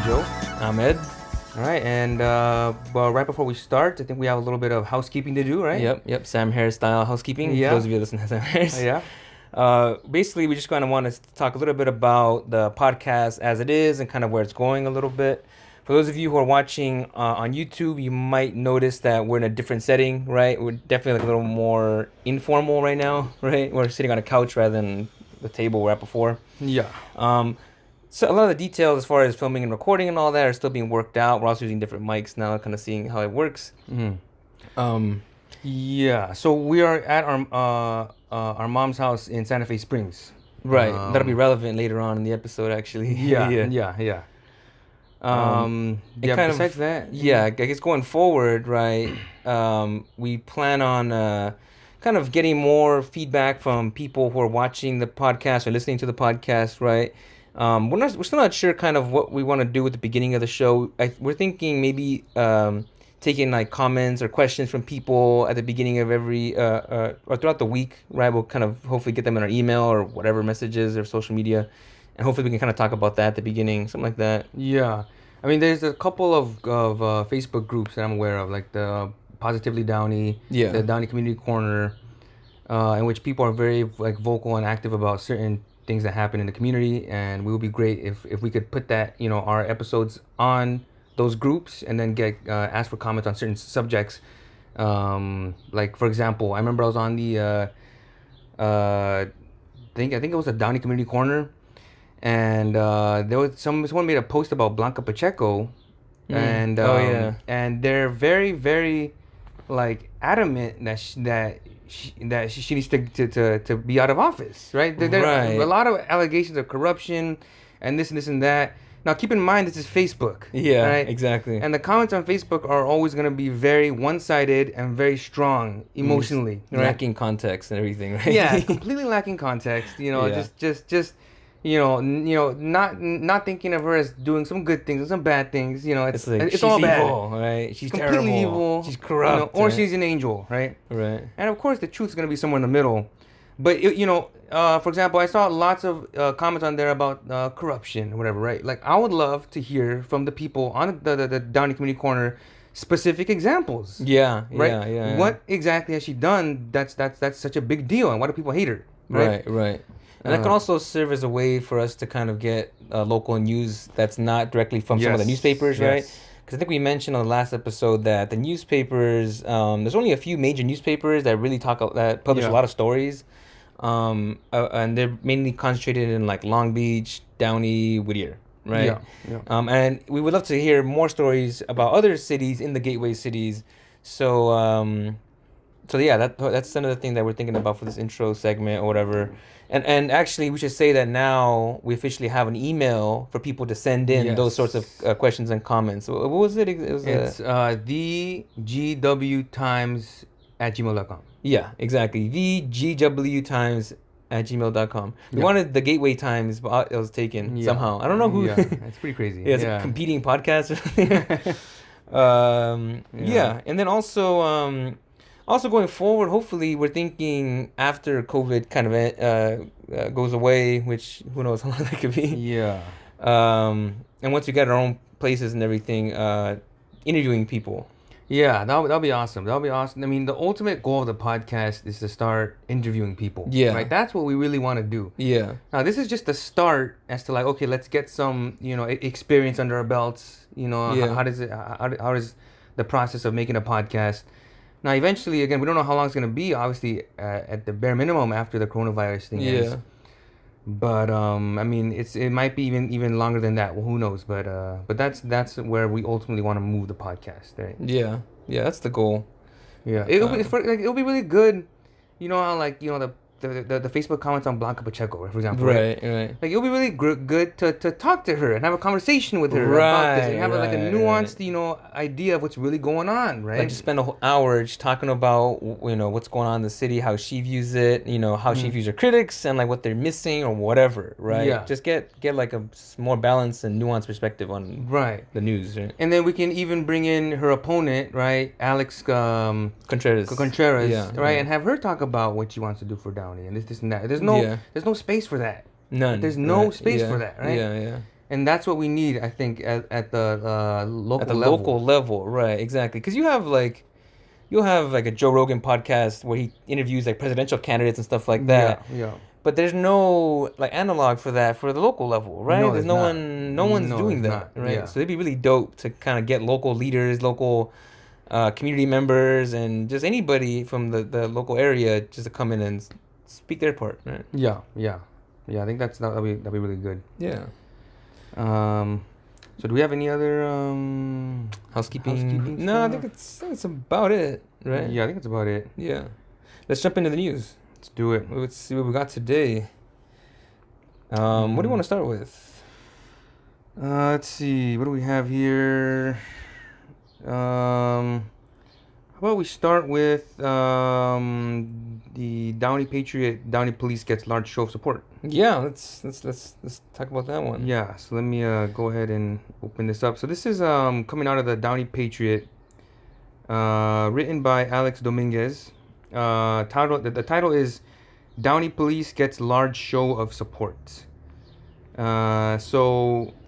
Joe. I'm Ed. All right, and well, right before we start, I think we have a little bit of housekeeping to do, right? Yep. Sam Harris style housekeeping. Yeah. For those of you that listen to Sam Harris. Yeah. Basically, we just kind of want to talk a little bit about the podcast as it is and kind of where it's going a little bit. For those of you who are watching on YouTube, you might notice that we're in a different setting, right? We're definitely like a little more informal right now, right? We're sitting on a couch rather than the table we're at before. Yeah. So a lot of the details as far as filming and recording and all that are still being worked out. We're also using different mics now, kind of seeing how it works. Yeah. So we are at our mom's house in Santa Fe Springs. Right. That'll be relevant later on in the episode, actually. Yeah. Besides that, yeah, I guess going forward, right, we plan on kind of getting more feedback from people who are watching the podcast or listening to the podcast, right? We're still not sure kind of what we want to do at the beginning of the show. We're thinking maybe taking like comments or questions from people at the beginning of every or throughout the week, right? We'll kind of hopefully get them in our email or whatever messages or social media, and hopefully we can kind of talk about that at the beginning, something like that. Yeah. I mean, there's a couple of Facebook groups that I'm aware of, like the Positively Downey, the Downey Community Corner, in which people are very like vocal and active about certain things that happen in the community, and it would be great if we could put that, our episodes on those groups and then get ask for comments on certain subjects. Like for example, I remember I was on the I think it was the Downey Community Corner, and there was someone made a post about Blanca Pacheco, and and they're very, very like adamant that she needs to be out of office, right? There are a lot of allegations of corruption and this and that. Now, keep in mind, this is Facebook. Yeah, right? Exactly. And the comments on Facebook are always going to be very one-sided and very strong emotionally. Right? Lacking context and everything, right? Yeah, completely lacking context. Just not thinking of her as doing some good things and some bad things. It's like, it's all bad, evil, right? She's completely terrible. Evil. She's corrupt, or right? she's an angel, right? Right. And of course, the truth is going to be somewhere in the middle. But for example, I saw lots of comments on there about corruption or whatever, right? Like, I would love to hear from the people on the Downey Community Corner specific examples. Yeah. What exactly has she done that's such a big deal, and why do people hate her? Right. And that can also serve as a way for us to kind of get local news that's not directly from some of the newspapers, right? Because I think we mentioned on the last episode that the newspapers, there's only a few major newspapers that really publish a lot of stories. And they're mainly concentrated in like Long Beach, Downey, Whittier, right? Yeah. And we would love to hear more stories about other cities in the gateway cities. So that's another thing that we're thinking about for this intro segment or whatever. And actually, we should say that now we officially have an email for people to send in those sorts of questions and comments. What was it? It's thegwtimes@gmail.com. Yeah, exactly. thegwtimes@gmail.com. We wanted the Gateway Times, but it was taken somehow. I don't know who. Yeah, it's pretty crazy. It's a competing podcast or something. And then also going forward, hopefully, we're thinking after COVID kind of goes away, which who knows how long that could be. Yeah. And once we get our own places and everything, interviewing people. Yeah, that'll be awesome. That'll be awesome. I mean, the ultimate goal of the podcast is to start interviewing people. Yeah. Right? That's what we really want to do. Yeah. Now, this is just a start as to like, okay, let's get some, experience under our belts. How does the process of making a podcast? Now, eventually, again, we don't know how long it's going to be, obviously, at the bare minimum after the coronavirus thing ends. But, I mean, it might be even longer than that. Well, who knows? But that's where we ultimately want to move the podcast, right? Yeah, that's the goal. Yeah. It'll be really good. You know how, like, the Facebook comments on Blanca Pacheco, for example. Right. Like, it'll be really good to talk to her and have a conversation with her about this and have like a nuanced, idea of what's really going on, right? Like, just spend a whole hour just talking about, what's going on in the city, how she views it, how she views her critics and like what they're missing or whatever, right? Yeah. Just get like a more balanced and nuanced perspective on the news, right? And then we can even bring in her opponent, right? Alex Contreras, right? And have her talk about what she wants to do for Downey and this and that. There's no space for that. None. There's no space for that, right? Yeah. And that's what we need, I think, at the local At the level. local level, right? Exactly. Because you'll have like a Joe Rogan podcast where he interviews like presidential candidates and stuff like that. Yeah. But there's no like analog for that for the local level, right? No, there's there's not. no one's No, doing there's that, not. right? Yeah. So it'd be really dope to kind of get local leaders, local community members, and just anybody from the local area just to come in and speak their part, right? Yeah. I think that'll be really good. Yeah. So do we have any other Housekeeping? No, I think it's about it, right? Yeah, I think that's about it. Yeah. Let's jump into the news. Let's do it. Let's see what we got today. What do you want to start with? Let's see. What do we have here? How about we start with the Downey Downey police gets large show of support. Yeah, let's talk about that one. Yeah, so let me go ahead and open this up. So this is coming out of the Downey Patriot, written by Alex Dominguez. The title is Downey Police Gets Large Show of Support.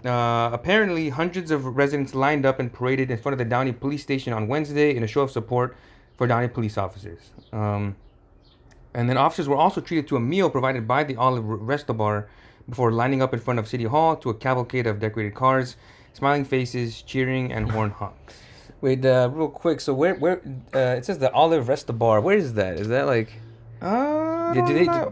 Apparently hundreds of residents lined up and paraded in front of the Downey police station on Wednesday in a show of support for Downey police officers. And then officers were also treated to a meal provided by the Olive Resto Bar before lining up in front of City Hall to a cavalcade of decorated cars, smiling faces, cheering, and horn honks. Wait, real quick. So where it says the Olive Resto Bar. Where is that? Is that like? I'm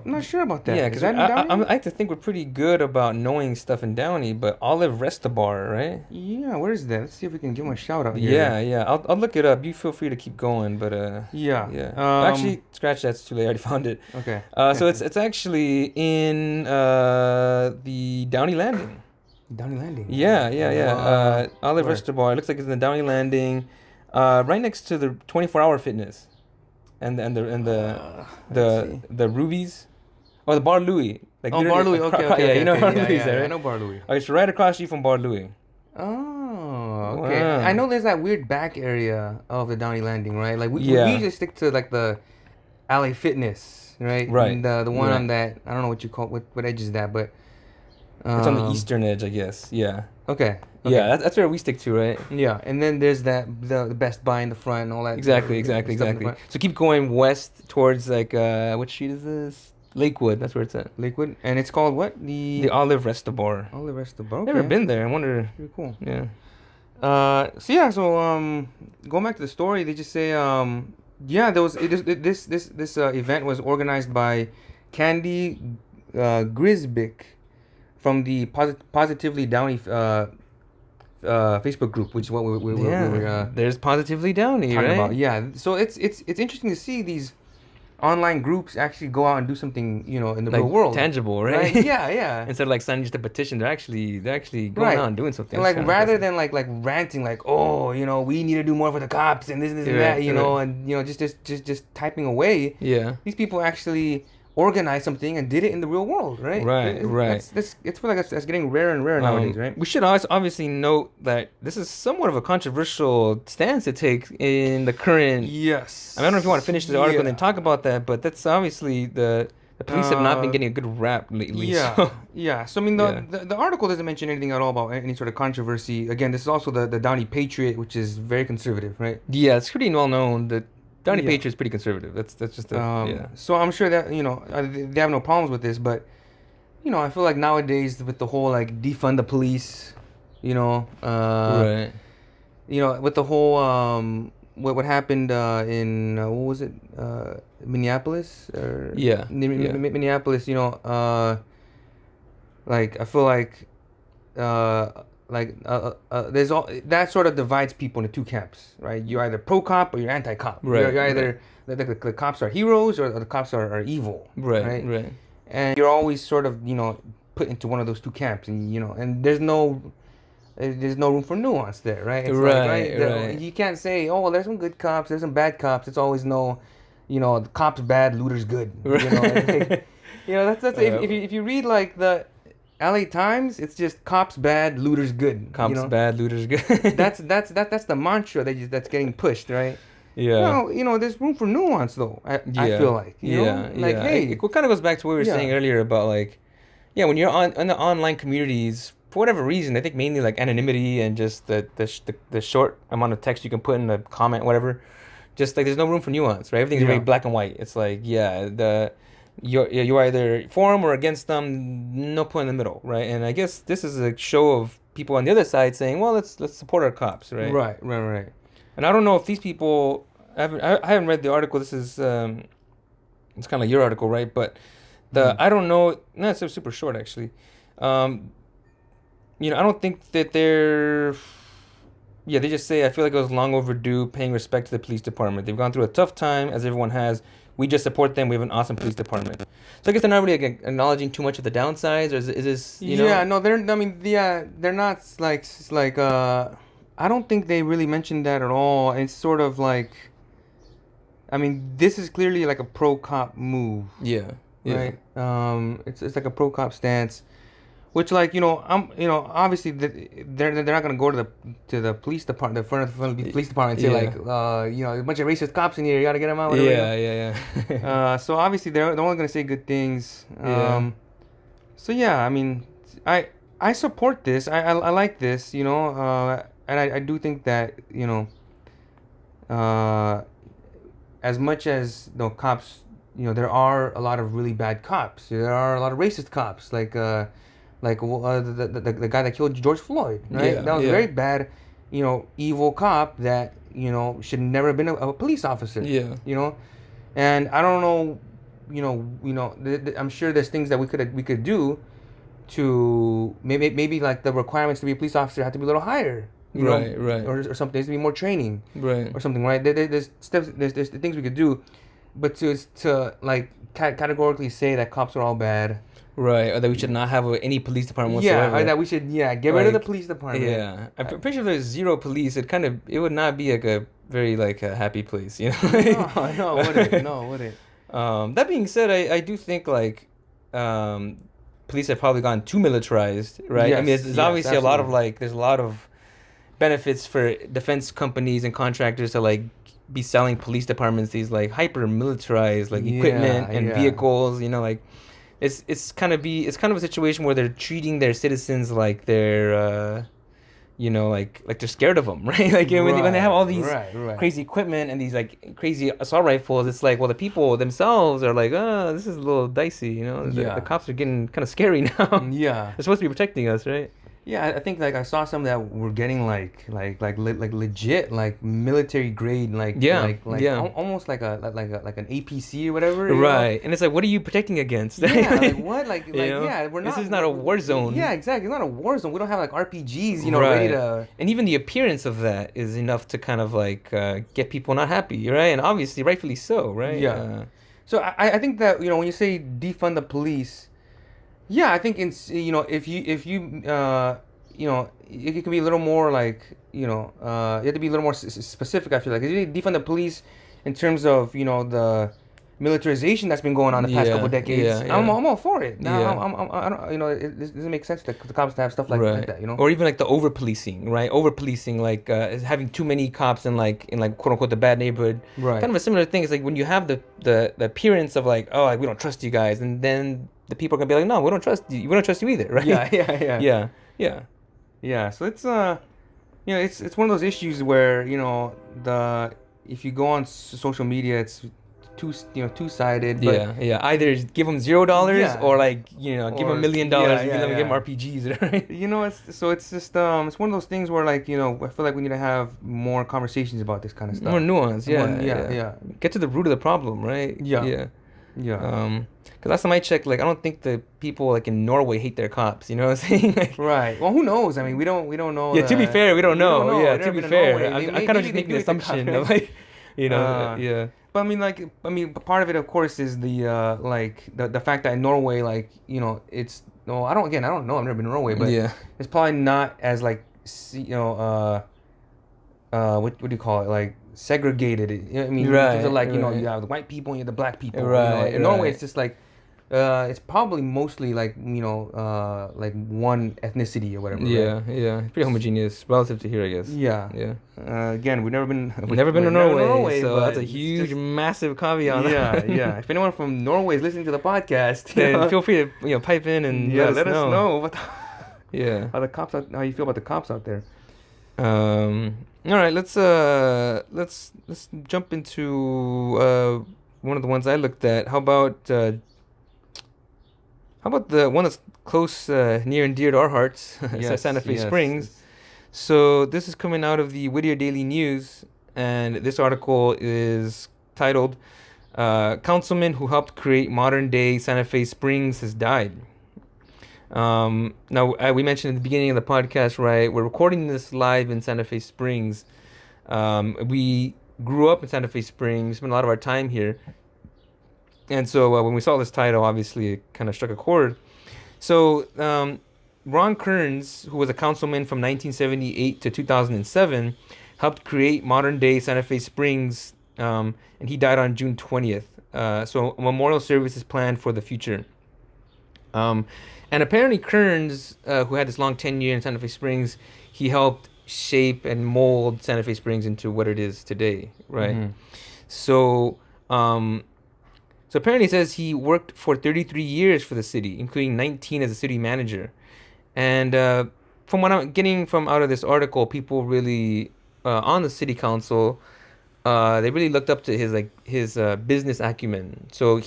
not sure about that. Yeah, because I like to think we're pretty good about knowing stuff in Downey, but Olive Resto Bar, right? Yeah, where is that? Let's see if we can give them a shout out here. Yeah. I'll look it up. You feel free to keep going, but yeah. Actually, scratch that. It's too late. I already found it. Okay. So it's actually in the Downey Landing. Downey Landing. Yeah. Olive Resto Bar. It looks like it's in the Downey Landing, right next to the 24-hour fitness, and the Rubies, or the Bar Louie. Like Bar Louie. Okay. You know Bar Louie, right? I know Bar Louie. Okay, it's right across the street from Bar Louie. Oh, okay. Wow. I know there's that weird back area of the Downey Landing, right? Like we usually stick to like the LA Fitness, right? Right. And the one on that, I don't know what you call what edge is that, but it's on the eastern edge, I guess. Yeah. Okay. Yeah, that's where we stick to, right? Yeah, and then there's the Best Buy in the front and all that. Exactly. So keep going west towards like what street is this? Lakewood. That's where it's at. Lakewood, and it's called what? The Olive Resto Bar. Olive Resto Bar. Okay. Never been there. I wonder. Pretty cool. Yeah. So going back to the story, they just say there was this event was organized by Candy Grisbick from the Positively Downey Facebook group, which is what we were there's Positively Downey, talking right? about. Yeah, so it's interesting to see these online groups actually go out and do something, in the real world, tangible, right? Yeah. Instead of like signing just a petition, they're actually going out and doing something. And like rather than like ranting like, oh, we need to do more for the cops and this and that, and just typing away. Yeah. These people actually organized something and did it in the real world, right? Right. It's feel like that's getting rarer and rarer nowadays, right? We should obviously note that this is somewhat of a controversial stance to take in the current. Yes. I don't know if you want to finish the article and then talk about that, but that's obviously the police have not been getting a good rap lately. Yeah. So. Yeah. So I mean, the article doesn't mention anything at all about any sort of controversy. Again, this is also the Downey Patriot, which is very conservative, right? Yeah, it's pretty well known that Downey Patriot is pretty conservative. That's just So I'm sure that they have no problems with this, but I feel like nowadays with the whole like defund the police, right. With the whole what happened in what was it, Minneapolis or Minneapolis, like I feel like there's all that sort of divides people into two camps, right? You're either pro cop or you're anti cop. Right. You're either the cops are heroes or the cops are evil. Right. And you're always sort of put into one of those two camps, and and there's no room for nuance there, right? It's right. You can't say, oh well, there's some good cops, there's some bad cops. It's always the cops bad, looters good. Right. That's if you read like the LA Times, it's just cops bad, looters good. Cops bad, looters good. that's the mantra that's getting pushed, right? Yeah. There's room for nuance though. I feel like. Hey, it kind of goes back to what we were saying earlier about like, when you're in the online communities for whatever reason, I think mainly like anonymity and just the short amount of text you can put in a comment, whatever. Just like there's no room for nuance, right? Everything's very black and white. It's like you're either for them or against them. No point in the middle, right? And I guess this is a show of people on the other side saying, well, let's support our cops, right? Right. And I don't know if these people. I haven't read the article. This is it's kind of like your article, right? But I don't know. No, it's super short actually. I don't think that they're. Yeah, they just say, I feel like it was long overdue paying respect to the police department. They've gone through a tough time, as everyone has. We just support them. We have an awesome police department. So I guess they're not really acknowledging too much of the downsides, or is this, Yeah, no, they're not like, I don't think they really mentioned that at all. It's sort of like, I mean, this is clearly like a pro-cop move. Yeah. Right? It's like a pro-cop stance. Which, like, obviously they're not gonna go to the police department, the front of the police department, and say like, a bunch of racist cops in here, you gotta get them out. Yeah. So obviously they're only gonna say good things. So yeah, I mean, I support this. I like this, and I do think that as much as cops, there are a lot of really bad cops. There are a lot of racist cops, like the guy that killed George Floyd, right? That was a very bad, evil cop that, should never have been a police officer. Yeah. And I don't know, I'm sure there's things that we could do to maybe like the requirements to be a police officer have to be a little higher. Right. Or something. There's to be more training. Right. Or something, right? There's steps. There's things we could do, but to like categorically say that cops are all bad. Right, or that we should not have any police department whatsoever. Yeah, or that we should get rid of the police department. Yeah, I'm pretty sure if there's zero police, it would not be like a very like a happy place, No, wouldn't. That being said, I do think like police have probably gone too militarized, right? Yes, I mean, there's obviously absolutely. there's a lot of benefits for defense companies and contractors to like be selling police departments these like hyper militarized like equipment and vehicles, It's kind of a situation where they're treating their citizens like they're, like they're scared of them, right? Like when they have all these crazy equipment and these like crazy assault rifles, it's like, well, the people themselves are like, oh, this is a little dicey, The cops are getting kind of scary now. Yeah, they're supposed to be protecting us, right? Yeah, I think like I saw some that were getting like legit like military grade almost like an APC or whatever. Right, and it's like, what are you protecting against? Yeah, like what? We're not. This is not a war zone. Yeah, exactly. It's not a war zone. We don't have like RPGs, ready to. And even the appearance of that is enough to kind of like get people not happy, right? And obviously, rightfully so, right? Yeah. So I think that when you say defund the police. Yeah, I think if you it can be a little more like you have to be a little more specific. I feel like if you defund the police in terms of the militarization that's been going on the past couple of decades. I'm all for it. Now I don't it doesn't make sense to the cops to have stuff like that. Or even like the over policing, right? Over policing, like having too many cops in quote unquote the bad neighborhood. Right. Kind of a similar thing. It's like when you have the appearance of like, oh, like, we don't trust you guys, and then the people are gonna be like, no, we don't trust you. We don't trust you either, right? Yeah. So it's it's one of those issues where if you go on social media, it's two-sided. But either give them $0 or like give them $1 million and give them RPGs, right? It's just it's one of those things where like I feel like we need to have more conversations about this kind of stuff. More nuance, yeah. Get to the root of the problem, right? Yeah. Because last time I checked, like I don't think the people like in Norway hate their cops. You know what I'm saying? Like, right. Well, who knows? I mean, we don't know. Yeah. To be fair, we don't know. Yeah. To be fair, I'm kind of just making an assumption of like, yeah. But I mean, part of it, of course, is the the fact that in Norway, it's I don't know. I've never been to Norway, but it's probably not as like what do you call it, like segregated. You know what I mean? Right. You have the white people and you have the black people. Right. In Norway, it's just like it's probably mostly like like one ethnicity or whatever. Yeah, right? Yeah. Pretty homogeneous relative to here, I guess. Yeah. Again, we've never been to Norway, so that's a huge, massive caveat. Yeah. If anyone from Norway is listening to the podcast, then feel free to pipe in and let us know. Yeah. How you feel about the cops out there? All right, let's jump into one of the ones I looked at. How about the one that's close, near and dear to our hearts? Yes, Santa Fe yes. Springs. So this is coming out of the Whittier Daily News, and this article is titled "Councilman who helped create modern-day Santa Fe Springs has died." Now, we mentioned at the beginning of the podcast, right? We're recording this live in Santa Fe Springs. We grew up in Santa Fe Springs, spent a lot of our time here. And so when we saw this title, obviously it kind of struck a chord. So Ron Kearns, who was a councilman from 1978 to 2007, helped create modern-day Santa Fe Springs, and he died on June 20th. So a memorial service is planned for the future. And apparently Kearns, who had this long tenure in Santa Fe Springs, he helped shape and mold Santa Fe Springs into what it is today, right? Mm-hmm. So apparently it says he worked for 33 years for the city, including 19 as a city manager. And from what I'm getting from out of this article, people really on the city council, they really looked up to his business acumen. So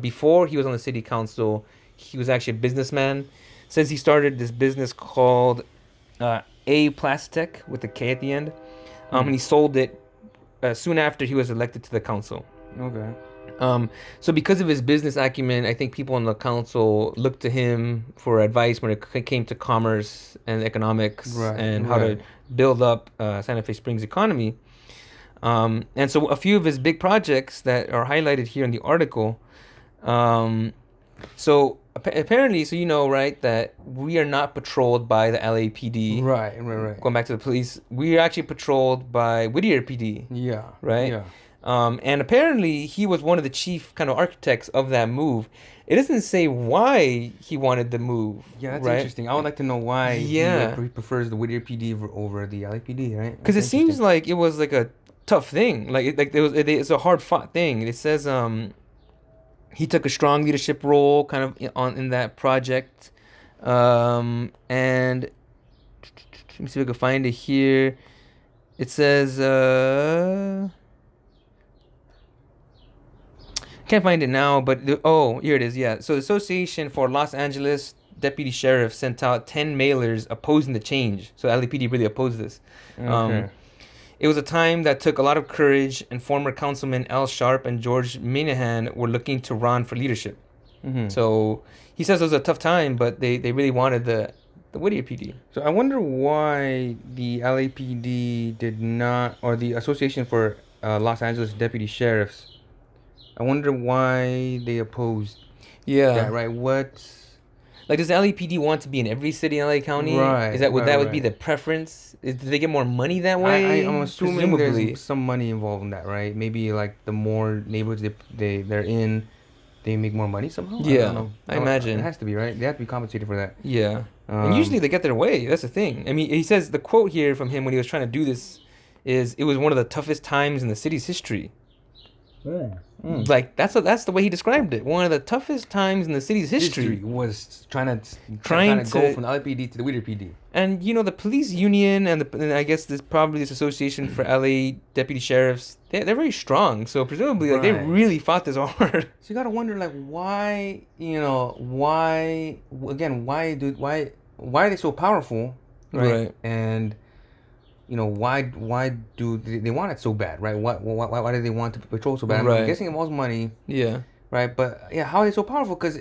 before he was on the city council, he was actually a businessman. Says he started this business called A Plastech with a K at the end, and he sold it soon after he was elected to the council. Okay. So because of his business acumen, I think people on the council looked to him for advice when it came to commerce and economics and how to build up Santa Fe Springs economy. And so a few of his big projects that are highlighted here in the article. So apparently, so you know, right, that we are not patrolled by the LAPD. Right. Going back to the police, we are actually patrolled by Whittier PD. Yeah. Right? Yeah. And apparently he was one of the chief kind of architects of that move. It doesn't say why he wanted the move. Yeah, that's right? interesting. I would like to know why he prefers the Whittier PD over the LAPD, right? Because it seems like it was like a tough thing. It's a hard fought thing. It says he took a strong leadership role kind of in that project. And let me see if I can find it here. It says can't find it now, but here it is. Yeah. So the Association for Los Angeles Deputy Sheriff sent out 10 mailers opposing the change. So LAPD really opposed this. Okay. It was a time that took a lot of courage, and former councilmen Al Sharp and George Minahan were looking to run for leadership. Mm-hmm. So he says it was a tough time, but they really wanted the Whittier PD. So I wonder why the LAPD did not, or the Association for Los Angeles Deputy Sheriffs, I wonder why they opposed that, right? Does the LAPD want to be in every city in LA County? Right. Is that would be the preference? Did they get more money that way? I'm assuming there's some money involved in that, right? Maybe like the more neighborhoods they're in, they make more money somehow? Yeah, I don't know. I imagine. It has to be, right? They have to be compensated for that. Yeah. And usually they get their way. That's the thing. I mean, he says, the quote here from him when he was trying to do this is, it was one of the toughest times in the city's history. Yeah. Like that's the way he described it. One of the toughest times in the city's history was trying to go from the LAPD to the Whittier PD. And the police union and I guess this Association for LA Deputy Sheriffs, they're very strong. So presumably they really fought this hard. So you gotta wonder why are they so powerful, right? And why do they want it so bad, right? Why do they want to patrol so bad? I'm guessing it involves money. Yeah. Right, but how are they so powerful? Because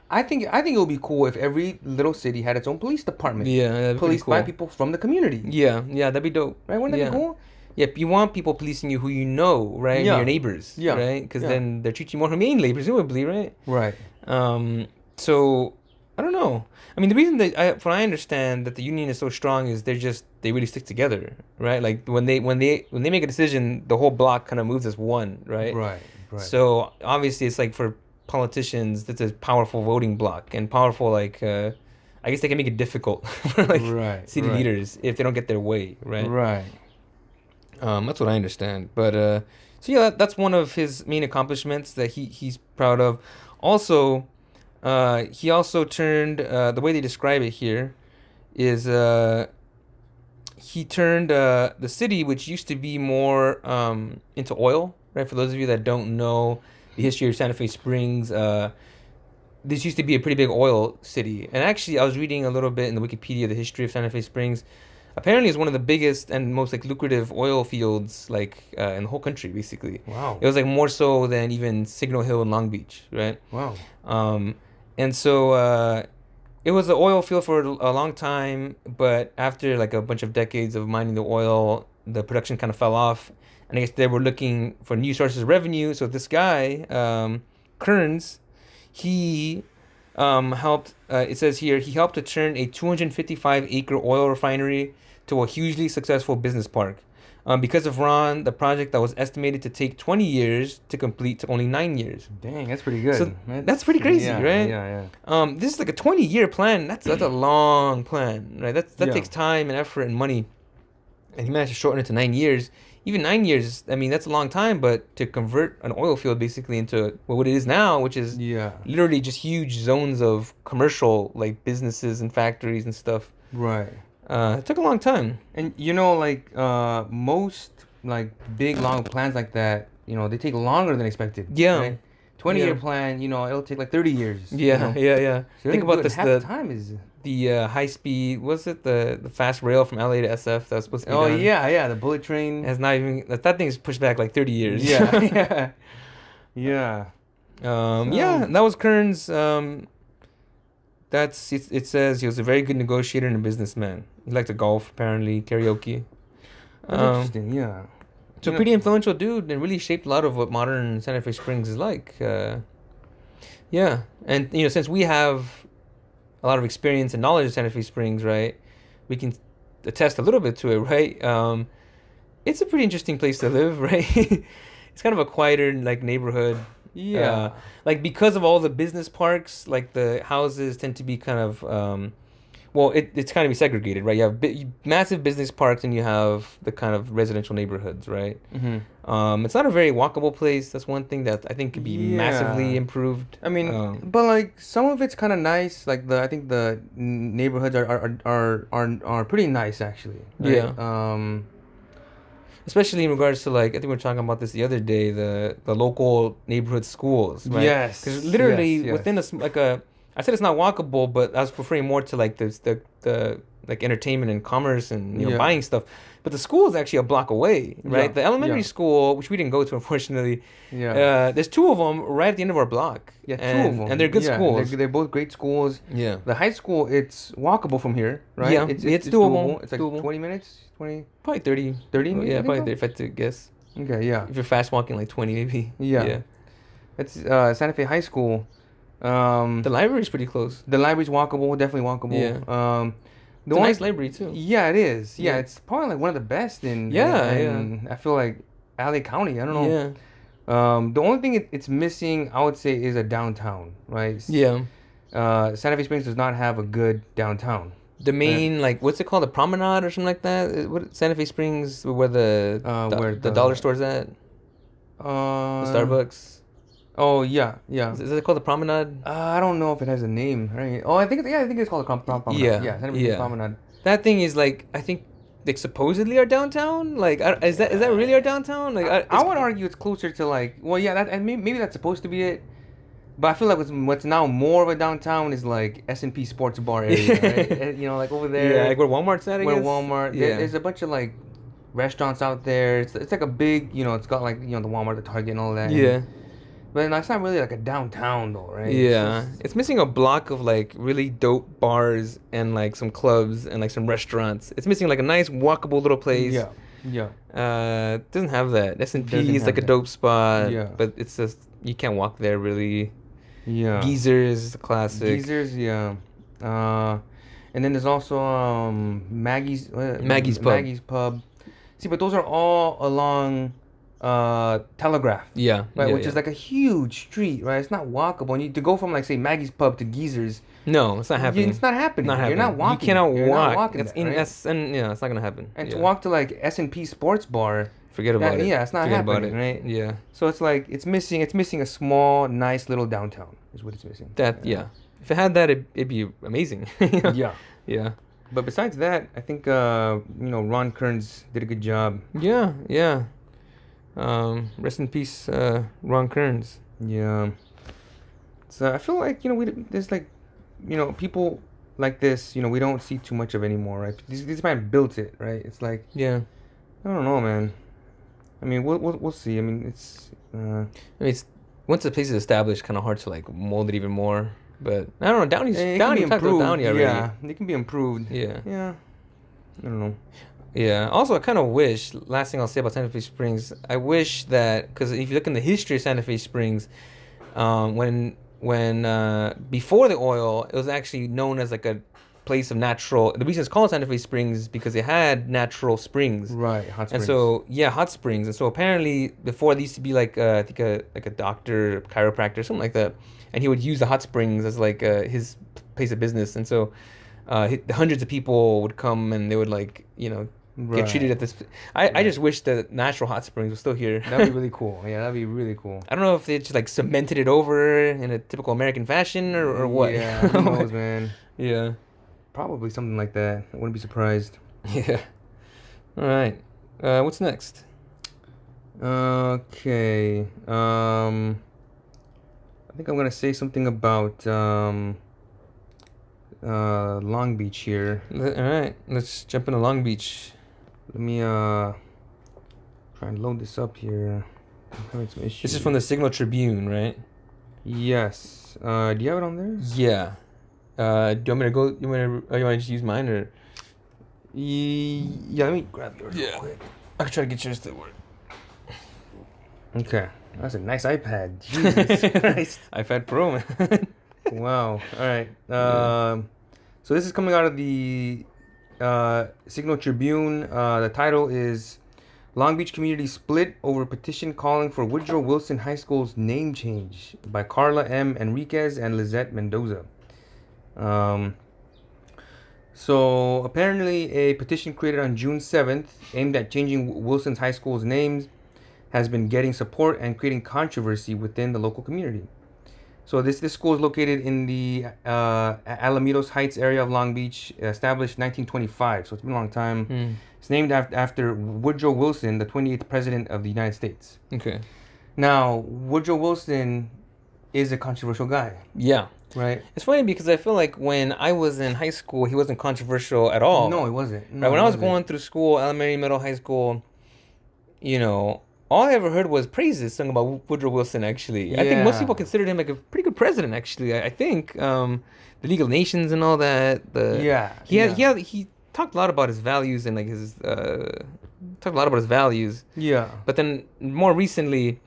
I think it would be cool if every little city had its own police department. Yeah, policed by people from the community. Yeah, that'd be dope. Right, wouldn't that be cool? Yeah, you want people policing you who you know, right? Yeah. Your neighbors. Yeah. Right? Because then they're treating you more humanely, presumably, right? Right. So I don't know. I mean, the reason that I understand that the union is so strong is they really stick together, right? Like when they make a decision, the whole block kind of moves as one, right? Right. So obviously, it's like for politicians, that's a powerful voting block and powerful I guess they can make it difficult for city leaders if they don't get their way, right? Right. That's what I understand. But so yeah, that's one of his main accomplishments that he's proud of. Also. He also turned, the way they describe it here is he turned the city, which used to be more into oil, right? For those of you that don't know the history of Santa Fe Springs, this used to be a pretty big oil city. And actually, I was reading a little bit in the Wikipedia the history of Santa Fe Springs. Apparently, it's one of the biggest and most like lucrative oil fields like in the whole country, basically. Wow. It was like more so than even Signal Hill and Long Beach, right? Wow. And so it was an oil field for a long time, but after like a bunch of decades of mining the oil, the production kind of fell off, and I guess they were looking for new sources of revenue. So this guy, Kearns, he helped. It says here he helped to turn a 255-acre oil refinery to a hugely successful business park. Because of Ron, the project that was estimated to take 20 years to complete took only 9 years. Dang, that's pretty good. So that's pretty crazy, right? Yeah. This is like a 20-year plan. That's a long plan, right? That takes time and effort and money. And he managed to shorten it to 9 years. Even 9 years, I mean, that's a long time, but to convert an oil field basically into what it is now, which is literally just huge zones of commercial, like businesses and factories and stuff. Right. It took a long time. And like most like big long plans like that, they take longer than expected. Yeah. Right? 20-year plan, it'll take like 30 years. Yeah. So think about this. Half the time is the high speed. Was it the fast rail from LA to SF that was supposed to be done? Oh yeah, the bullet train. Has not even that thing's pushed back like 30 years. Yeah. Yeah. That was Kearns. It says he was a very good negotiator and a businessman. He liked to golf, apparently, karaoke. That's interesting, yeah. So pretty influential dude and really shaped a lot of what modern Santa Fe Springs is like. Yeah. And, since we have a lot of experience and knowledge of Santa Fe Springs, right, we can attest a little bit to it, right? It's a pretty interesting place to live, right? It's kind of a quieter, like, neighborhood. Yeah. Like, because of all the business parks, like, the houses tend to be kind of... it's kind of segregated, right? You have massive business parks and you have the kind of residential neighborhoods, right? Mm-hmm. It's not a very walkable place. That's one thing that I think could be massively improved. I mean, but like some of it's kind of nice. Like I think the neighborhoods are pretty nice actually. Right? Yeah. Especially in regards to like I think we were talking about this the other day, the local neighborhood schools, right? Yes. Because literally within I said it's not walkable, but I was referring more to like the like entertainment and commerce and buying stuff. But the school is actually a block away, right? The elementary school, which we didn't go to unfortunately. Yeah. There's two of them right at the end of our block. Yeah, two of them, and they're good schools. They're both great schools. Yeah. The high school, it's walkable from here, right? Yeah, it's doable. It's like doable. 20 minutes, probably 30. 30 minutes. Yeah, probably 30 if I had to guess. Okay, yeah. If you're fast walking, like 20 maybe. Yeah. It's Santa Fe High School. The library's pretty close. The library's walkable, definitely walkable. Yeah. It's a nice library too. Yeah, it is. Yeah, it's probably like one of the best in. I feel like LA County. I don't know. Yeah. The only thing it's missing, I would say, is a downtown. Right. Yeah. Santa Fe Springs does not have a good downtown. The main what's it called, the Promenade or something like that? What Santa Fe Springs, where the dollar store's at? The Starbucks. Oh yeah. Is it called the Promenade? I don't know if it has a name, right? Oh, I think it's called the Promenade. Yeah, Santa Fe Promenade. That thing is like I think like supposedly our downtown. Like is that really our downtown? Like I would argue it's closer to like and maybe that's supposed to be it. But I feel like what's now more of a downtown is like S&P Sports Bar area, right? Like over there. Yeah, like where Walmart's at. Walmart. Yeah. There's a bunch of like restaurants out there. It's like a big, it's got like the Walmart, the Target, and all that. Yeah. But it's not really like a downtown though, right? Yeah. It's missing a block of like really dope bars and like some clubs and like some restaurants. It's missing like a nice walkable little place. Yeah. It doesn't have that. S&P is like a dope spot. Yeah. But it's just you can't walk there really. Yeah. Geezers is a classic. Geezers, yeah. And then there's also Maggie's Pub. Maggie's Pub. See, but those are all along Telegraph. Yeah. Right, which is like a huge street, right? It's not walkable. And to go from like say Maggie's Pub to Geezers. No, it's not happening. It's not happening. You're not walking. You cannot walk. Not walking it's it's not gonna happen. And to walk to like S&P Sports Bar. Forget about it. Yeah, it's not happening, right? Yeah. So it's like it's missing a small, nice little downtown. Is what it's missing. If it had that, it'd be amazing. Yeah. Yeah. But besides that, I think Ron Kearns did a good job. Yeah, yeah. Rest in peace, Ron Kearns. Yeah. So I feel like there's like people like this we don't see too much of anymore, right? This man built it, right? It's like Yeah. I don't know, man. I mean, we'll see. I mean, it's. It's once the place is established, kind of hard to like mold it even more. But I don't know. Downey talked about Downey already. Yeah, it can be improved. Yeah. Yeah. I don't know. Yeah. Also, I kind of wish. Last thing I'll say about Santa Fe Springs, I wish that because if you look in the history of Santa Fe Springs, when before the oil, it was actually known as like a place of natural. The reason it's called Santa Fe Springs is because it had natural springs. Right, hot springs. And so hot springs. And so apparently before there used to be like I think a doctor, chiropractor, something like that, and he would use the hot springs as like his place of business. And so hundreds of people would come and they would like get treated at this. I just wish the natural hot springs was still here. That'd be really cool. Yeah, that'd be really cool. I don't know if they just like cemented it over in a typical American fashion or what. Yeah, who knows, man. Yeah. Probably something like that. I wouldn't be surprised. Yeah. All right. What's next? Okay. I think I'm gonna say something about Long Beach here. All right. Let's jump into Long Beach. Let me try and load this up here. I'm having some issues. This is from the Signal Tribune, right? Yes. Do you have it on there? Yeah. Do you want me to go? You want to just use mine or? Yeah. Let me grab yours real quick. I can try to get yours to work. Okay. That's a nice iPad. Jesus Christ. iPad Pro, man. Wow. All right. So this is coming out of the Signal Tribune. The title is Long Beach Community Split Over Petition Calling for Woodrow Wilson High School's Name Change by Carla M. Enriquez and Lizette Mendoza. So apparently a petition created on June 7th aimed at changing Wilson's high school's names has been getting support and creating controversy within the local community. So this school is located in the Alamitos Heights area of Long Beach, established 1925. So it's been a long time. It's named after Woodrow Wilson, the 28th president of the United States. Okay. Now, Woodrow Wilson is a controversial guy. Yeah. Right. It's funny because I feel like when I was in high school, he wasn't controversial at all. No, he wasn't. No, right? When I was going through school, elementary, middle, high school, all I ever heard was praises sung about Woodrow Wilson, actually. Yeah. I think most people considered him like a pretty good president, actually. I think the League of Nations and all that. He talked a lot about his values and like his values. Yeah. But then more recently,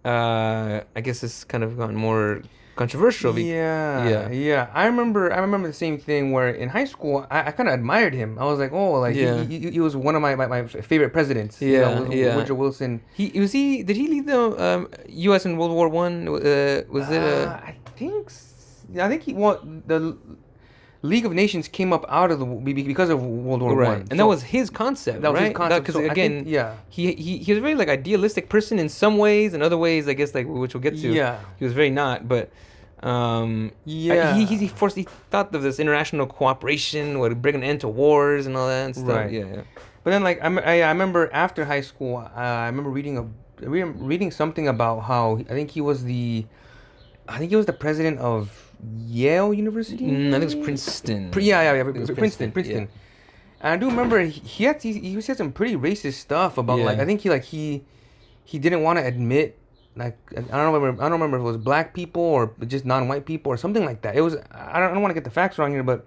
I guess it's kind of gotten more controversial. Yeah. I remember the same thing where in high school I kind of admired him. I was like, he was one of my favorite presidents. Woodrow Wilson. Did he lead the U.S. in World War One? I think the League of Nations came up out of because of World War One, and that was his concept. That was his concept. Because again, he was a very like idealistic person in some ways, in other ways, I guess, like which we'll get to. Yeah, he was very not, but he thought of this international cooperation would bring an end to wars and all that and stuff. Right. Yeah. But then, like I remember after high school, I remember reading something about how I think he was the president of Yale University? I think it was Princeton. Princeton. Yeah. And I do remember he said some pretty racist stuff about I think he didn't want to admit I don't remember if it was black people or just non-white people or something like that. It was I don't want to get the facts wrong here, but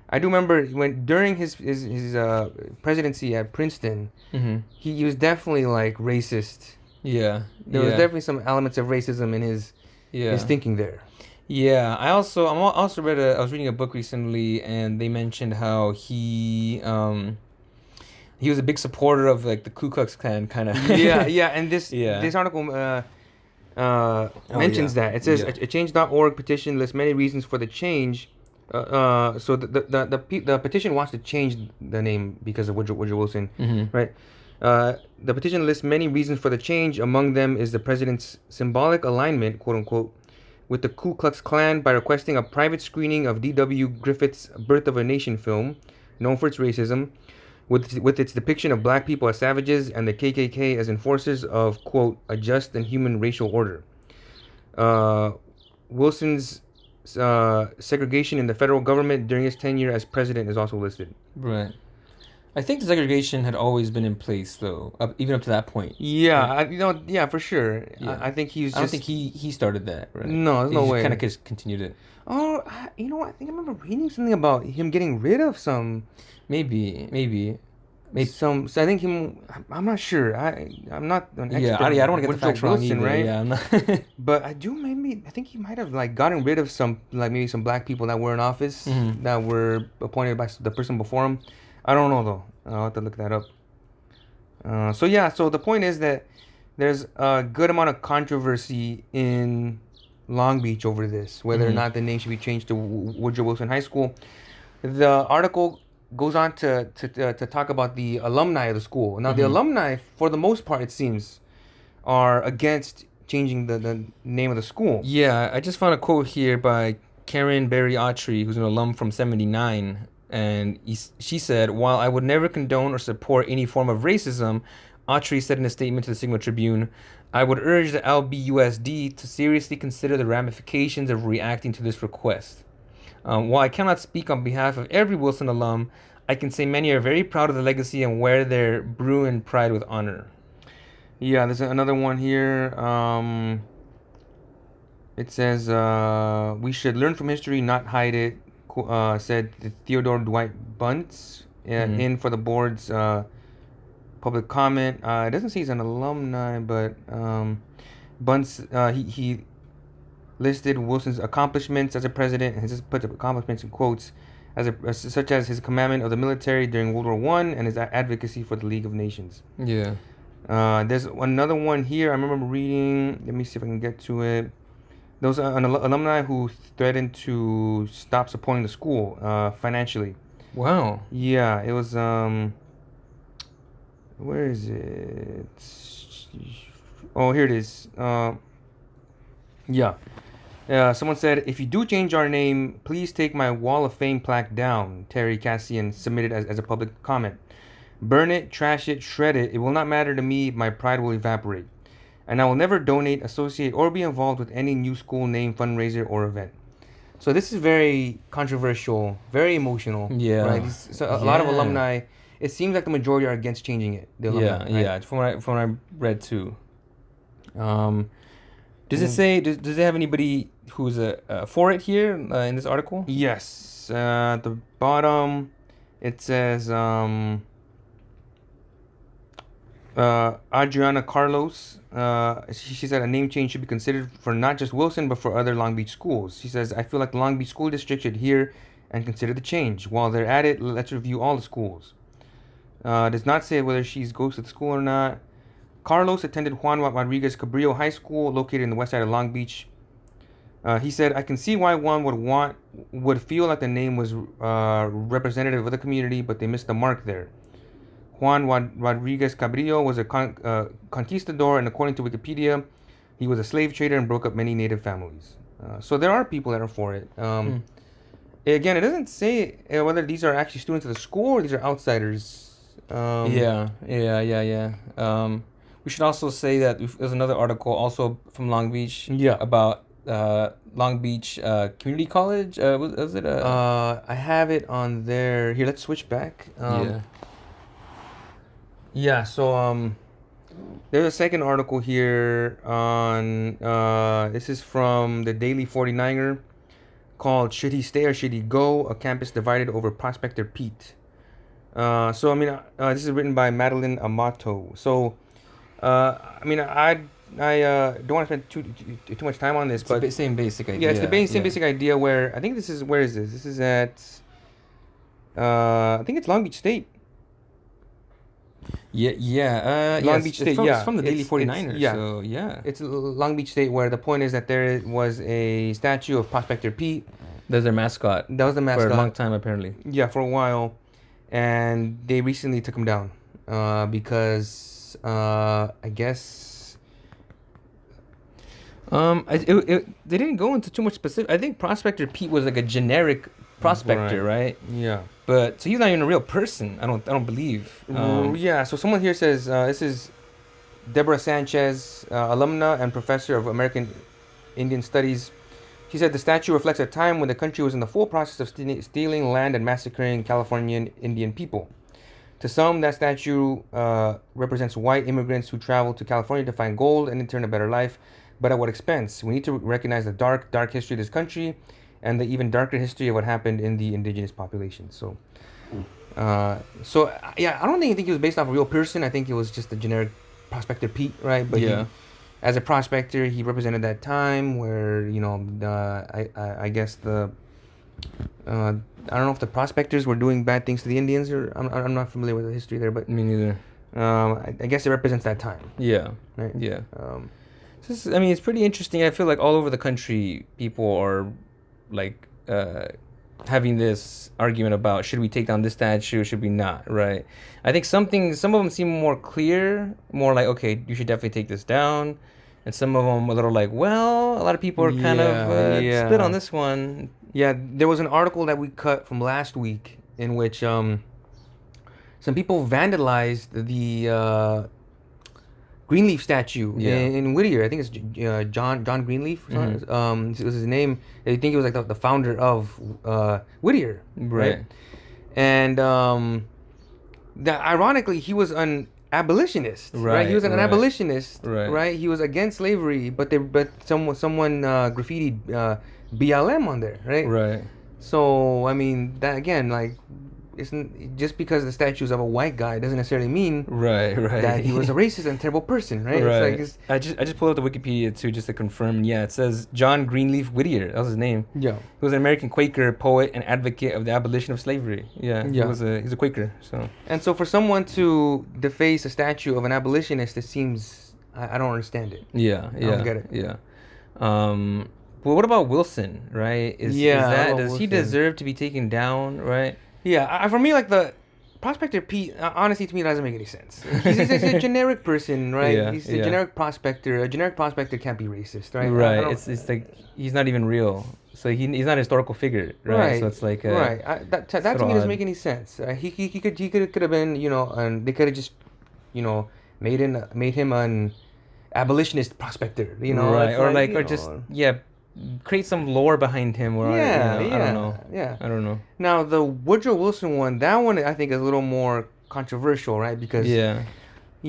I do remember during his presidency at Princeton, he was definitely like racist. Yeah. There was definitely some elements of racism in his thinking there. Yeah, I also read I was reading a book recently, and they mentioned how he was a big supporter of like the Ku Klux Klan kind of. And this article mentions that it says a change.org petition lists many reasons for the change. So the petition wants to change the name because of Woodrow Wilson, right? The petition lists many reasons for the change. Among them is the president's symbolic alignment, quote unquote, with the Ku Klux Klan by requesting a private screening of D.W. Griffith's Birth of a Nation film, known for its racism, with its depiction of black people as savages and the KKK as enforcers of, quote, a just and human racial order. Wilson's segregation in the federal government during his tenure as president is also listed. Right. I think the segregation had always been in place, though, even up to that point. Yeah, right? For sure. Yeah. I think he's. I don't think he started that. Right? No, there's no way. Kind of just continued it. Oh, you know what? I think I remember reading something about him getting rid of some. Maybe. Some. So I think him. I'm not sure. I'm not an expert. I don't want to get the facts wrong either. Right? Yeah, I'm not. But I do maybe. I think he might have like gotten rid of some maybe some black people that were in office that were appointed by the person before him. I don't know though. I'll have to look that up. So the point is that there's a good amount of controversy in Long Beach over this, whether or not the name should be changed to Woodrow Wilson High School. The article goes on to talk about the alumni of the school. Now, the alumni, for the most part, it seems, are against changing the name of the school. Yeah, I just found a quote here by Karen Berry Autry, who's an alum from '79. And she said, while I would never condone or support any form of racism, Autry said in a statement to the Signal Tribune, I would urge the LBUSD to seriously consider the ramifications of reacting to this request. While I cannot speak on behalf of every Wilson alum, I can say many are very proud of the legacy and wear their Bruin pride with honor. Yeah, there's another one here. It says, we should learn from history, not hide it. Said Theodore Dwight Bunce in for the board's public comment. It doesn't say he's an alumni, but Bunce he listed Wilson's accomplishments as a president and just put the accomplishments in quotes such as his commandment of the military during World War I and his advocacy for the League of Nations. Yeah. There's another one here. I remember reading. Let me see if I can get to it. There was an alumni who threatened to stop supporting the school financially. Wow. Yeah, it was where is it? Oh, here it is. Someone said, if you do change our name, please take my Wall of Fame plaque down. Terry Cassian submitted as a public comment. Burn it, trash it, shred it. It will not matter to me. My pride will evaporate. And I will never donate, associate, or be involved with any new school name, fundraiser, or event. So this is very controversial, very emotional. Yeah. Right? A lot of alumni, it seems like the majority are against changing it. The alumni, right? From what I read too. Does it say? Does it have anybody who's for it here in this article? Yes. At the bottom, it says Adriana Carlos. She said a name change should be considered for not just Wilson but for other Long Beach schools. She says, I feel like the Long Beach School District should hear and consider the change. While they're at it, let's review all the schools. Does not say whether she goes to the school or not. Carlos attended Juan Rodriguez Cabrillo High School, located in the west side of Long Beach. He said, I can see why one would feel like the name was representative of the community, but they missed the mark there. Juan Rodriguez Cabrillo was a conquistador, and according to Wikipedia, he was a slave trader and broke up many native families. So there are people that are for it. Again, it doesn't say whether these are actually students of the school or these are outsiders. Yeah. We should also say that there's another article also from Long Beach about Long Beach Community College. Was it? I have it on there. Here, let's switch back. So there's a second article here on, this is from the Daily 49er called Should He Stay or Should He Go? A Campus Divided Over Prospector Pete. This is written by Madeline Amato. So, I don't want to spend too much time on this, but the same basic idea. Yeah, it's the same basic idea where, I think this is, where is this? This is at, I think it's Long Beach State. Long Beach State. It's from the Daily 49ers. So it's Long Beach State, where the point is that there was a statue of Prospector Pete. That's their mascot. That was the mascot for a long time, apparently. Yeah, for a while, and they recently took him down because I guess they didn't go into too much specific. I think Prospector Pete was like a generic prospector, right? Yeah. But so he's not even a real person. I don't believe. Yeah. So someone here says this is Deborah Sanchez, alumna and professor of American Indian Studies. She said the statue reflects a time when the country was in the full process of stealing land and massacring Californian Indian people. To some, that statue represents white immigrants who traveled to California to find gold and in turn a better life, but at what expense? We need to recognize the dark history of this country and the even darker history of what happened in the indigenous population. So, yeah, I don't think he was based off a real person. I think it was just a generic Prospector Pete, right? But yeah. As a prospector, he represented that time where, you know, I guess I don't know if the prospectors were doing bad things to the Indians, or I'm not familiar with the history there, but me neither. I guess it represents that time. Yeah. Right. Yeah. I mean, it's pretty interesting. I feel like all over the country, people are like having this argument about should we take down this statue, should we not, right? I think some of them seem more clear, more like, okay, you should definitely take this down, and some of them a little like, well, a lot of people are kind of split on this one. Yeah, there was an article that we cut from last week in which some people vandalized the Greenleaf statue in Whittier. I think it's John Greenleaf. Mm-hmm. It was his name. I think he was like the founder of Whittier, right? And ironically, he was an abolitionist, right? He was an abolitionist, right? He was against slavery, but someone graffitied BLM on there, right? Right. So I mean, that again, like, isn't just because the statue's of a white guy doesn't necessarily mean that he was a racist and terrible person, right? Right. It's like I just pulled up the Wikipedia too, just to confirm. Yeah, it says John Greenleaf Whittier. That was his name. Yeah. He was an American Quaker poet and advocate of the abolition of slavery. Yeah. He's a Quaker. So for someone to deface a statue of an abolitionist, it seems I don't understand it. Yeah. I don't get it. Yeah. Well, what about Wilson? Right? Does he deserve to be taken down? Right? Yeah, for me, like, the Prospector Pete, honestly, to me, doesn't make any sense. He's a generic person, right? Yeah, he's a generic prospector. A generic prospector can't be racist, right? Right. It's like he's not even real. So he's not a historical figure, right? So it's like that to me doesn't make any sense. He could have been, you know, and they could have just, you know, made him an abolitionist prospector, you know, right? Create some lore behind him. I don't know. Yeah. I don't know. Now, the Woodrow Wilson one, that one I think is a little more controversial, right? Because, you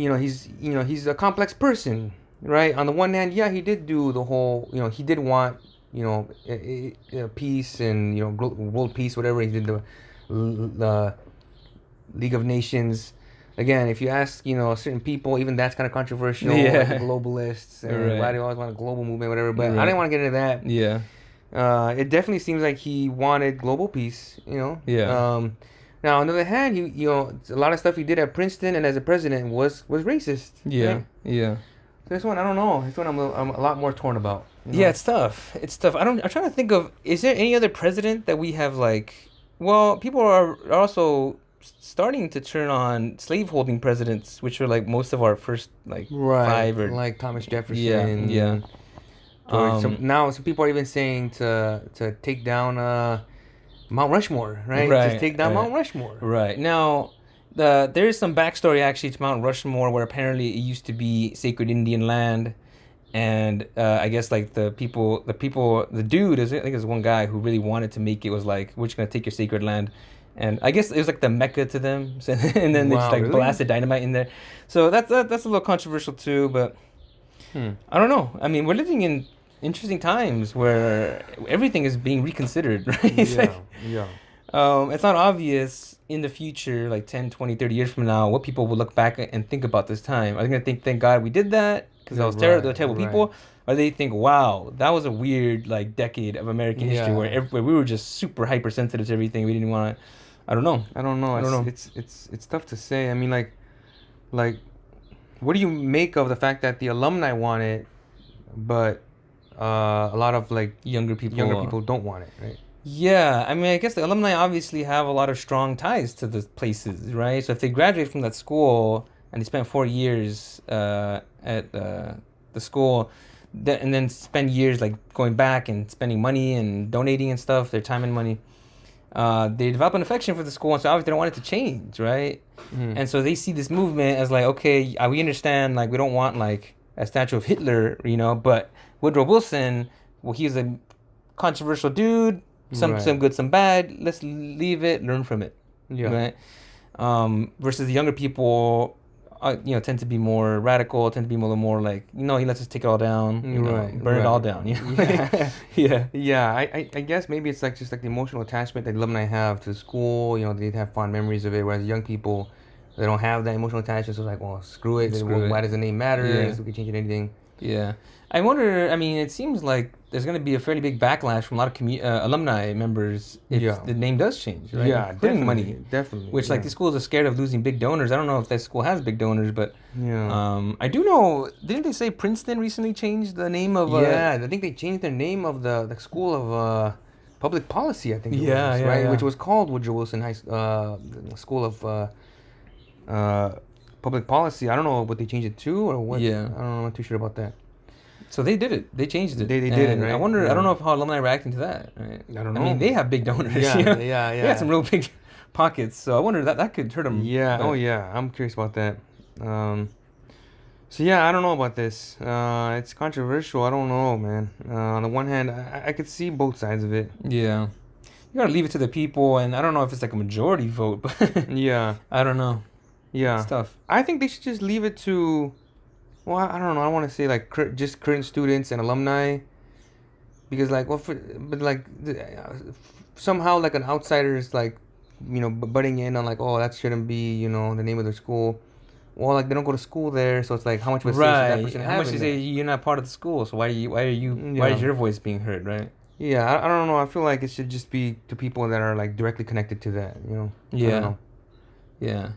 know, he's a complex person, right? On the one hand, he did do the whole, you know, he did want, you know, peace and, you know, world peace, whatever. He did the League of Nations. Again, if you ask, you know, certain people, even that's kind of controversial, like the globalists, and why do you always want a global movement, whatever. But I didn't want to get into that. Yeah. It definitely seems like he wanted global peace, you know. Yeah. Now, on the other hand, you know, a lot of stuff he did at Princeton and as a president was racist. Yeah. Right? Yeah. So this one, I don't know. This one, I'm a lot more torn about. You know? Yeah, it's tough. I'm trying to think of, is there any other president that we have, like, well, people are also starting to turn on slaveholding presidents, which are like most of our first like 5 or like Thomas Jefferson. Yeah. Now some people are even saying to take down Mount Rushmore, right? Just take down Mount Rushmore. Right. Now, there is some backstory actually to Mount Rushmore, where apparently it used to be sacred Indian land, and I guess like the dude, I think there's one guy who really wanted to make it was like, we're just gonna take your sacred land. And I guess it was like the Mecca to them, and then they just like blasted dynamite in there. So that's a little controversial too, but I don't know. I mean, we're living in interesting times where everything is being reconsidered, right? It's not obvious in the future, like 10, 20, 30 years from now, what people will look back and think about this time. Are they going to think, thank God we did that because that was terrible people? Or they think, wow, that was a weird like decade of American history where we were just super hypersensitive to everything. We didn't want to. I don't know. It's tough to say. I mean, like, what do you make of the fact that the alumni want it, but a lot of like younger people don't want it, right? Yeah, I mean, I guess the alumni obviously have a lot of strong ties to the places, right? So if they graduate from that school and they spent 4 years at the school, and then spend years like going back and spending money and donating and stuff, their time and money. they develop an affection for the school, and so obviously they don't want it to change, right? And so they see this movement as like, okay, we understand, like we don't want like a statue of Hitler, but Woodrow Wilson, well, he's a controversial dude, some good, some bad. Let's leave it, learn from it, right? Versus the younger people, tend to be more radical, tend to be a little more like, let's just take it all down, burn it all down. Yeah. I guess maybe it's like just like the emotional attachment that alumni have to the school. They have fond memories of it, whereas young people, they don't have that emotional attachment. So it's like, well, screw it. Why does the name matter? Yeah. We can change anything. Yeah. I wonder, it seems like there's going to be a fairly big backlash from a lot of alumni members if the name does change, right? Yeah, including money. Definitely. Which, like, the schools are scared of losing big donors. I don't know if that school has big donors, but I do know, didn't they say Princeton recently changed the name of... I think they changed their name of the School of Public Policy, I think it was, right? Which was called Woodrow Wilson School of Public Policy. I don't know what they changed it to or what. Yeah. I don't know. I'm not too sure about that. So they did it. They changed it. They did it, right? I wonder. I don't know how alumni are reacting to that. Right? I don't know. They have big donors. Yeah. They had some real big pockets. So I wonder that could hurt them. Yeah. But. Oh yeah. I'm curious about that. So yeah, I don't know about this. It's controversial. I don't know, man. On the one hand, I could see both sides of it. Yeah. You gotta leave it to the people, and I don't know if it's like a majority vote, but yeah, I don't know. Yeah, it's tough. I think they should just leave it to, well, I don't know. I want to say like just current students and alumni, because like, somehow like an outsider is like, butting in on like, oh, that shouldn't be, the name of their school. Well, like they don't go to school there, so it's like how much of a say should that person have? How much you say you're not part of the school, so why is your voice being heard, right? Yeah, I don't know. I feel like it should just be to people that are like directly connected to that, Yeah. I don't know. Yeah.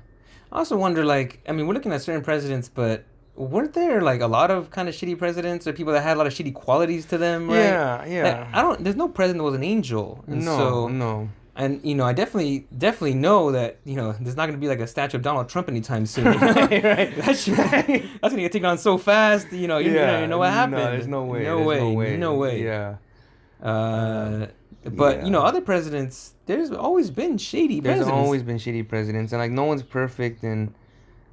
I also wonder, like, we're looking at certain presidents, but weren't there like a lot of kind of shitty presidents or people that had a lot of shitty qualities to them, right? Yeah. Like, there's no president that was an angel. And no. And I definitely know that there's not gonna be like a statue of Donald Trump anytime soon. Right. That's gonna get taken on so fast. You know what happened. No, there's no way. No way. Yeah. But other presidents, there's always been shady presidents. There's always been shady presidents, and like no one's perfect. And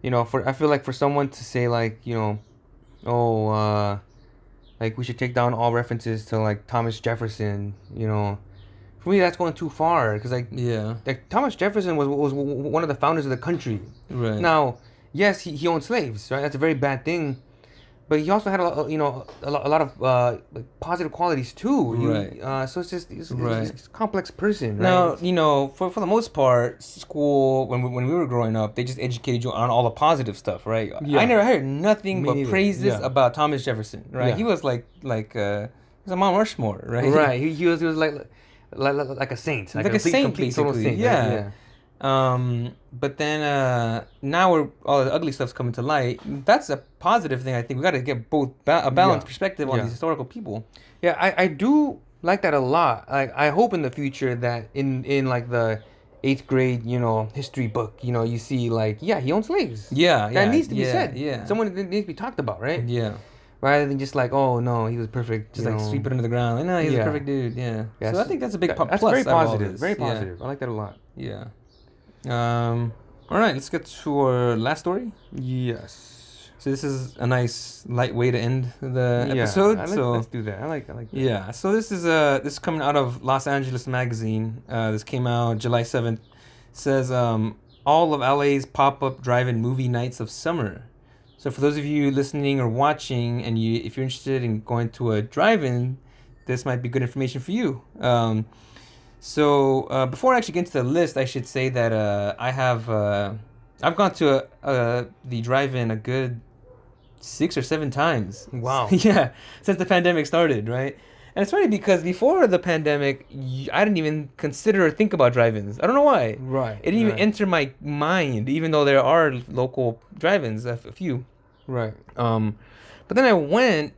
I feel like for someone to say like like we should take down all references to like Thomas Jefferson, for me that's going too far, because like Thomas Jefferson was one of the founders of the country. Right. Now, yes, he owned slaves, right? That's a very bad thing. But he also had a lot of like positive qualities too. Right. So he's a complex person. Right? Now, for the most part, school when we were growing up, they just educated you on all the positive stuff, right? Yeah. I never heard nothing but praises about Thomas Jefferson, right? Yeah. He was like he's a Mount Rushmore, right? Right. He was like a saint, like a saint, basically. Saint, yeah. But then now all the ugly stuff's coming to light. That's a positive thing. I think we got to get both a balanced perspective on these historical people. Yeah, I do like that a lot. I hope in the future that in like the 8th grade history book you see like he owned slaves. That needs to be said. Yeah, someone that needs to be talked about, right? Yeah. Rather than just like, oh no, he was perfect. Just like sweep it under the ground. Like, no, he's a perfect dude. Yeah. So I think that's a big plus. That's very positive. Very positive. Yeah. I like that a lot. Yeah. All right, let's get to our last story. Yes. So this is a nice light way to end the episode. Let's do that. I like that. Yeah. So this is coming out of Los Angeles Magazine. This came out July 7th. It says all of LA's pop-up drive-in movie nights of summer. So for those of you listening or watching, and if you're interested in going to a drive-in, this might be good information for you. So before I actually get into the list, I should say that I've gone to the drive-in a good 6 or 7 times. Wow. Yeah, since the pandemic started, right? And it's funny because before the pandemic, I didn't even consider or think about drive-ins. I don't know why. Right. It didn't even enter my mind, even though there are local drive-ins, a few. Right. But then I went,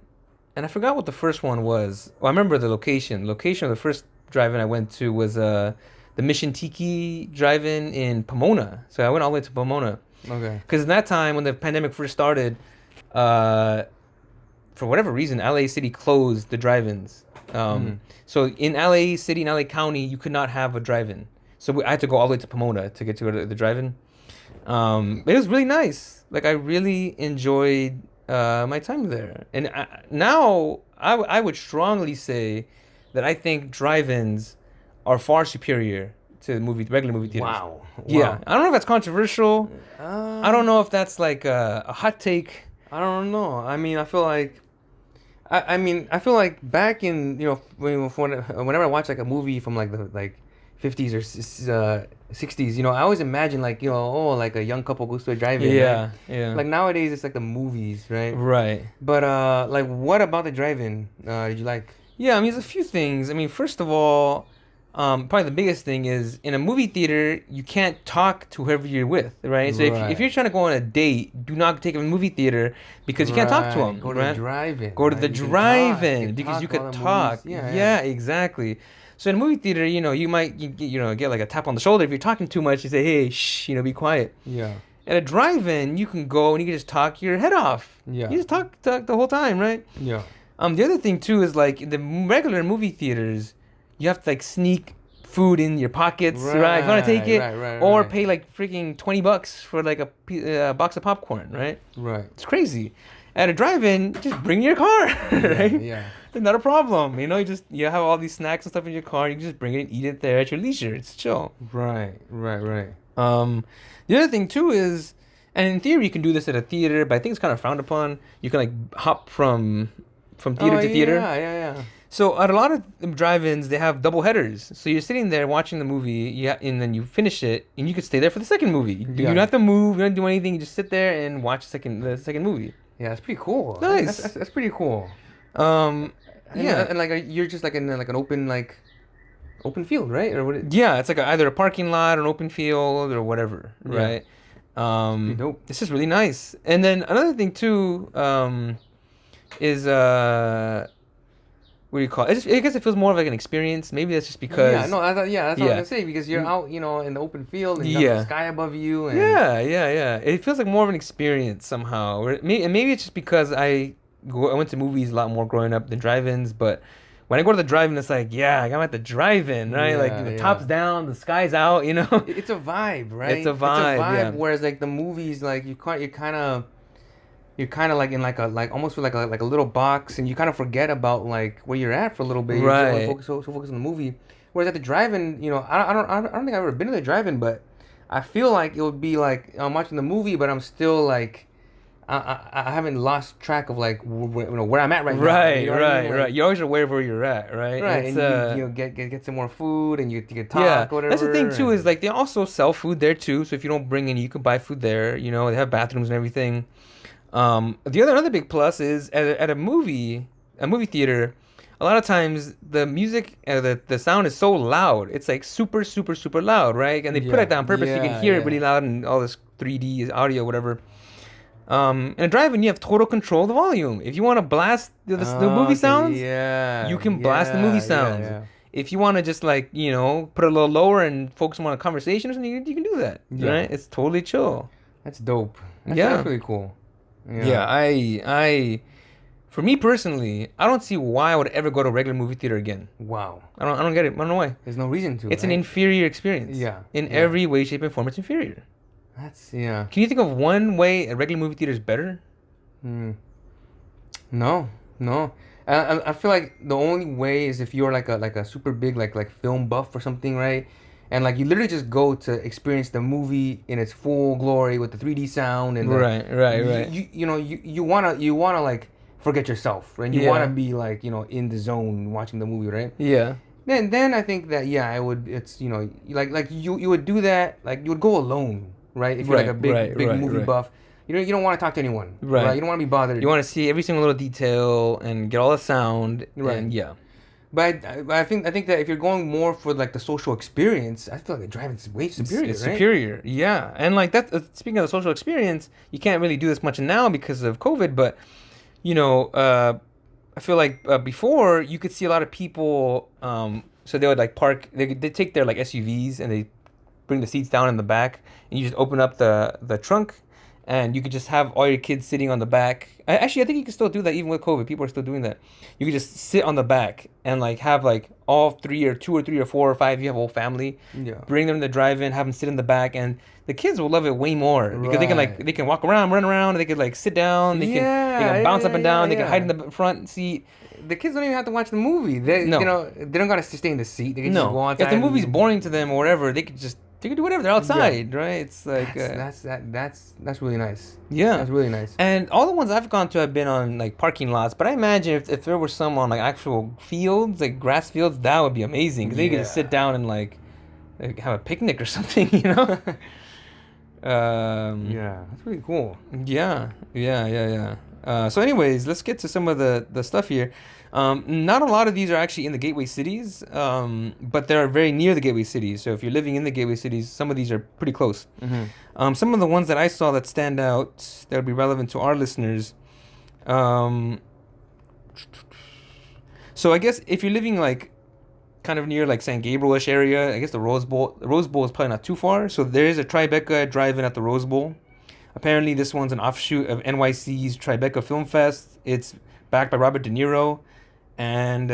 and I forgot what the first one was. Well, I remember the location. Location of the first drive-in I went to was the Mission Tiki drive-in in Pomona. So I went all the way to Pomona. Okay. Because in that time, when the pandemic first started, for whatever reason, LA City closed the drive-ins. So in LA City and LA County, you could not have a drive-in. So I had to go all the way to Pomona to go to the drive-in. It was really nice. Like I really enjoyed my time there. And now I would strongly say that I think drive-ins are far superior to regular movie theaters. Wow. Yeah, I don't know if that's controversial. I don't know if that's like a hot take. I don't know. I mean, I feel like, I feel like back in whenever I watch like a movie from like the 50s or 60s, I always imagine like like a young couple goes to a drive-in. Yeah, right? yeah. Like nowadays it's like the movies, right? Right. But like what about the drive-in did you like? Yeah, I mean, there's a few things. I mean, first of all, probably the biggest thing is in a movie theater, you can't talk to whoever you're with, right? So if you're trying to go on a date, do not take a movie theater because you can't talk to them. Go to the drive-in. Go to the drive-in because you could talk. Yeah, exactly. So in a movie theater, you might get like a tap on the shoulder if you're talking too much. You say, hey, shh, be quiet. Yeah. At a drive-in, you can go and you can just talk your head off. Yeah. You just talk the whole time, right? Yeah. The other thing too is like in the regular movie theaters, you have to like sneak food in your pockets, right? If you want to take it, or pay like freaking $20 for like a box of popcorn, right? Right. It's crazy. At a drive-in, just bring your car, right? Yeah. It's not a problem, you have all these snacks and stuff in your car. You can just bring it and eat it there at your leisure. It's chill. Right. The other thing too is, and in theory you can do this at a theater, but I think it's kind of frowned upon. You can like hop from theater to theater. Yeah. So at a lot of drive-ins, they have double headers. So you're sitting there watching the movie, and then you finish it, and you could stay there for the second movie. You don't have to move, you don't do anything. You just sit there and watch the second movie. Yeah, that's pretty cool. Nice. That's pretty cool. And like you're just like in like an open field, right? Or what? Yeah, it's like either a parking lot, or an open field, or whatever, right? Dope. This is really nice. And then another thing too, is what do you call it? I guess it feels more of like an experience. Maybe that's just because. Yeah, no, that's what I was gonna say, because you're out, in the open field and you got the sky above you. And... Yeah. It feels like more of an experience somehow. And maybe it's just because I went to movies a lot more growing up than drive-ins, but when I go to the drive-in, it's like, I'm at the drive-in, right? Yeah, like the top's down, the sky's out, It's a vibe, right? It's a vibe. Yeah. Whereas like the movies, like you're kind of like in like almost feel like a little box, and you kind of forget about like where you're at for a little bit. Right. You're so focused on the movie. Whereas at the drive-in, I don't think I've ever been to the drive-in, but I feel like it would be like I'm watching the movie, but I'm still like I haven't lost track of like where I'm at right now. Right. You're always aware of where you're at, right? Right. It's, and you get some more food, and you can talk. Whatever. That's the thing too. Is like they also sell food there too. So if you don't bring any, you can buy food there. They have bathrooms and everything. Another big plus is at a movie theater, a lot of times the music, the sound is so loud. It's like super, super, super loud, right? And they put it down on purpose so you can hear it really loud and all this 3D audio, whatever. In a drive-in, you have total control of the volume. If you want to blast the movie sounds, you can blast the movie sounds. Yeah. If you want to just like, put it a little lower and focus on a conversation or something, you can do that, right? It's totally chill. That's dope. That's really cool. Yeah, I for me personally, I don't see why I would ever go to a regular movie theater again. Wow. I don't get it. I don't know why. There's no reason to. It's an inferior experience. Yeah. In every way, shape, and form, it's inferior. Can you think of one way a regular movie theater is better? No. I feel like the only way is if you're like a super big like film buff or something, right? And like you literally just go to experience the movie in its full glory with the 3D sound and right. You wanna like forget yourself, right? You wanna be like in the zone watching the movie, right? Yeah. Then I think that I would. It's like you would do that, like you would go alone, right? If you're like a big movie buff. You don't want to talk to anyone, right? You don't want to be bothered. You want to see every single little detail and get all the sound, right? And But I think that if you're going more for like the social experience, I feel like the drive-in's way superior. It's superior, yeah. And like that. Speaking of the social experience, you can't really do this much now because of COVID. But I feel like before you could see a lot of people. So they would like park. They take their like SUVs and they bring the seats down in the back, and you just open up the trunk, and you could just have all your kids sitting on the back. Actually, I think you can still do that even with COVID. People are still doing that. You could just sit on the back and like have like all three or two or three or four or five. You have a whole family. Yeah. Bring them to the drive-in, have them sit in the back, and the kids will love it way more because they can walk around, run around, they can like sit down, they can bounce up and down, they can hide in the front seat. The kids don't even have to watch the movie. They they don't gotta stay in the seat. They can just go outside. If the movie's boring to them or whatever, they can do whatever. They're outside, right? It's like that's really nice. Yeah, that's really nice. And all the ones I've gone to have been on like parking lots. But I imagine if there were some on like actual fields, like grass fields, that would be amazing because then you could just sit down and like have a picnic or something, you know. Yeah, that's pretty cool. Yeah. So anyways, let's get to some of the stuff here. Not a lot of these are actually in the gateway cities, but they're very near the gateway cities. So if you're living in the gateway cities, some of these are pretty close. Mm-hmm. Some of the ones that I saw that stand out that would be relevant to our listeners. So I guess if you're living like kind of near like San Gabriel-ish area, I guess the Rose Bowl is probably not too far. So there is a Tribeca drive-in at the Rose Bowl. Apparently this one's an offshoot of NYC's Tribeca Film Fest. It's backed by Robert De Niro, and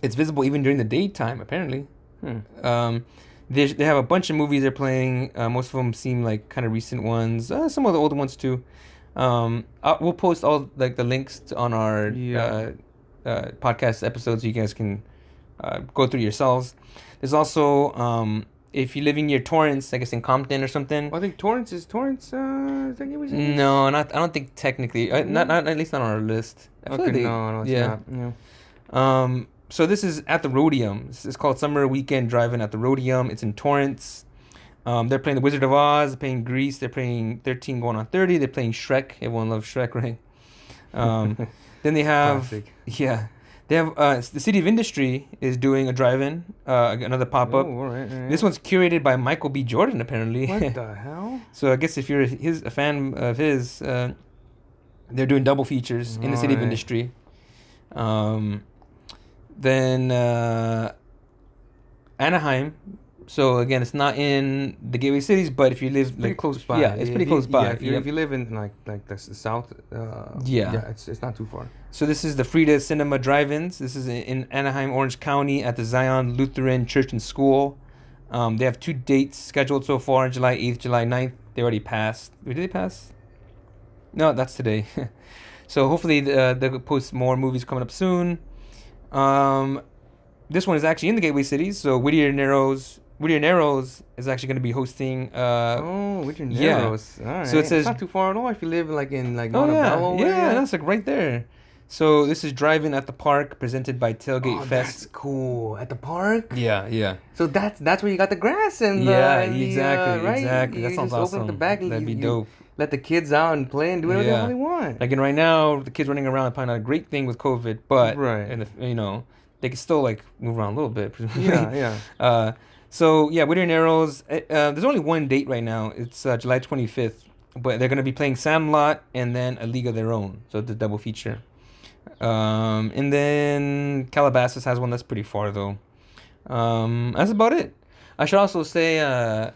it's visible even during the daytime, apparently. They have a bunch of movies they're playing. Most of them seem like kind of recent ones. Some of the older ones too. We'll post all like the links on our podcast episodes so you guys can go through yourselves. There's also if you're living near Torrance, I guess in Compton or something. Well, I think Torrance is that gateway city? No, not. I don't think technically. Not at least not on our list. Okay, no, it's not. Yeah. So this is at the Rhodium. It's called Summer Weekend Drive-In at the Rhodium. It's in Torrance. They're playing The Wizard of Oz. They're playing Grease. They're playing 13 Going on 30. They're playing Shrek. Everyone loves Shrek, right? Then they have They have the City of Industry is doing a drive-in, another pop-up. Oh, all right. This one's curated by Michael B. Jordan, apparently. What the hell? So I guess if you're a fan of his, they're doing double features in the City of Industry. Then Anaheim. So again, it's not in the gateway cities, but if you live like pretty close by, it's pretty close by. Yeah, if you live in like the south, it's not too far. So this is the Frida Cinema Drive-ins. This is in Anaheim, Orange County, at the Zion Lutheran Church and School. They have 2 dates scheduled so far: July 8th, July 9th. They already passed. Did they pass? No, that's today. So hopefully they'll post more movies coming up soon. This one is actually in the gateway cities. So Whittier Narrows is actually going to be hosting. Whittier Narrows. Yeah. All right. So it says it's not too far at all if you live like in like Montebello. Yeah, that's like right there. So this is Drive-In at the Park, presented by Tailgate Fest. That's cool. At the park. Yeah. So that's where you got the grass and exactly. That sounds awesome. Open up the back. That'd be dope. Let the kids out and play and do whatever the hell they want. Like, and right now, the kids running around is probably not a great thing with COVID, but they can still like move around a little bit. Yeah. So Whittier Narrows. There's only one date right now. It's July 25th, but they're gonna be playing Sandlot and then A League of Their Own. So it's a double feature. And then Calabasas has one that's pretty far though. That's about it. I should also say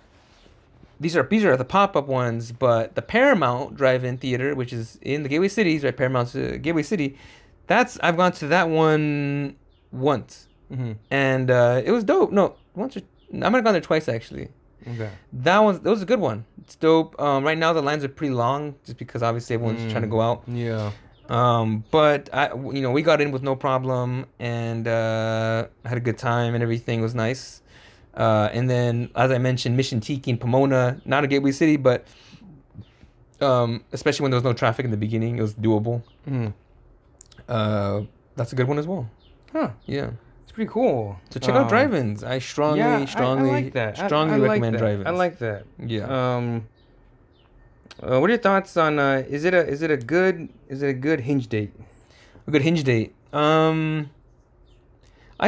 these are the pop-up ones, but the Paramount Drive-In Theater, which is in the gateway cities, right? Paramount's gateway city. I've gone to that one once, and it was dope. No, once or I might have gone there twice actually. Okay. That was a good one. It's dope. Right now the lines are pretty long, just because obviously everyone's trying to go out. Yeah. But we got in with no problem, and had a good time, and everything was nice. And then, as I mentioned, Mission Tiki in Pomona, not a gateway city, but especially when there was no traffic in the beginning, it was doable. That's a good one as well. Huh? Yeah. It's pretty cool. So check out drive-ins. I strongly like that. Strongly recommend drive-ins. I like that. Yeah. What are your thoughts on is it a good hinge date? A good hinge date. I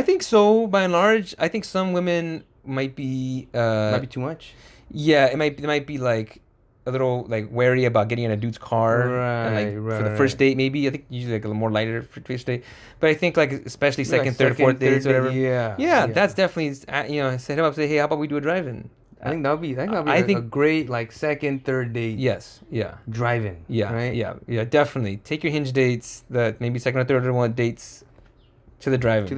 think so. By and large, I think some women might be too much. Yeah, it might be like a little like wary about getting in a dude's car, for the first date. Maybe I think usually like a little more lighter for first date, but I think like especially second, third, fourth dates, whatever. Yeah. That's definitely set him up. Say, hey, how about we do a drive-in? I think that'll be a great like second, third date. Yes. Yeah. Driving. Yeah. Right. Yeah. Definitely take your hinge dates. That maybe second or third or one dates. To the driving.